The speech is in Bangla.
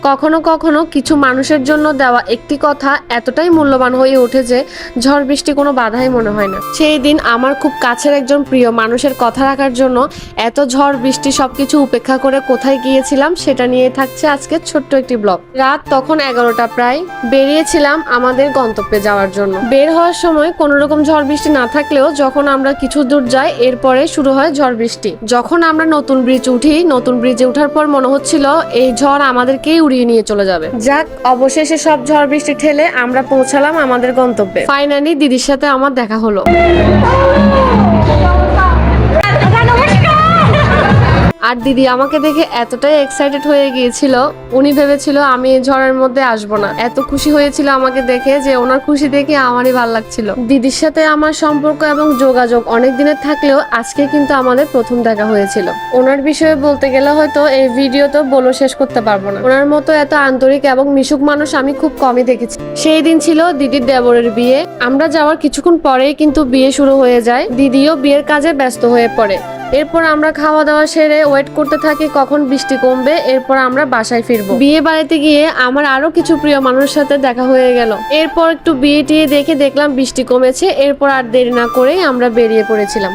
কখনো কখনো কিছু মানুষের জন্য দেওয়া একটি কথা এতটাই মূল্যবান হয়ে ওঠে যে ঝড় বৃষ্টি কোনো বাধাই মনে হয় না। সেই দিন আমার খুব কাছের একজন প্রিয় মানুষের কথা রাখার জন্য এত ঝড় বৃষ্টি সবকিছু উপেক্ষা করে কোথায় গিয়েছিলাম সেটা নিয়ে থাকছে আজকে ছোট্ট একটি ব্লগ। রাত তখন 11টা প্রায়, বেরিয়েছিলাম আমাদের গন্তব্যে যাওয়ার জন্য। বের হওয়ার সময় কোনো রকম ঝড় বৃষ্টি না থাকলেও যখন আমরা কিছু দূর যাই এরপরে শুরু হয় ঝড় বৃষ্টি। যখন আমরা নতুন ব্রিজ উঠি, নতুন ব্রিজে ওঠার পর মনে হচ্ছিল এই ঝড় আমাদেরকেই উড়িয়ে নিয়ে চলে যাবে। যাক, অবশেষে সব ঝড় বৃষ্টি ঠেলে আমরা পৌঁছালাম আমাদের গন্তব্যে। ফাইনালি দিদির সাথে আমার দেখা হলো। আর দিদি আমাকে দেখে এতটাই এক্সাইটেড হয়ে গিয়েছিল, উনি ভেবেছিল আমি এই ঝড়ের মধ্যে আসবো না। এত খুশি হয়েছিল আমাকে দেখে যে ওনার খুশি দেখে আমারই ভালো লাগছিল। দিদির সাথে আমার সম্পর্ক এবং যোগাযোগ অনেক দিনের থাকলেও আজকে কিন্তু আমাদের প্রথম দেখা হয়েছিল। ওনার বিষয়ে বলতে গেলে হয়তো এই ভিডিওতে বলে শেষ করতে পারবো না। ওনার মতো এত আন্তরিক এবং মিশুক মানুষ আমি খুব কমই দেখেছি। সেই দিন ছিল দিদির দেবরের বিয়ে। আমরা যাওয়ার কিছুক্ষণ পরেই কিন্তু বিয়ে শুরু হয়ে যায়। দিদিও বিয়ের কাজে ব্যস্ত হয়ে পড়ে। এরপর আমরা খাওয়া দাওয়া সেরে ওয়েট করতে থাকি কখন বৃষ্টি কমবে, এরপর আমরা বাসায় ফিরবো। বিয়ে বাড়িতে গিয়ে আমার আরো কিছু প্রিয় মানুষের সাথে দেখা হয়ে গেল। এরপর একটু বিয়ে টিয়ে দেখে দেখলাম বৃষ্টি কমেছে, এরপর আর দেরি না করেই আমরা বেরিয়ে পড়েছিলাম।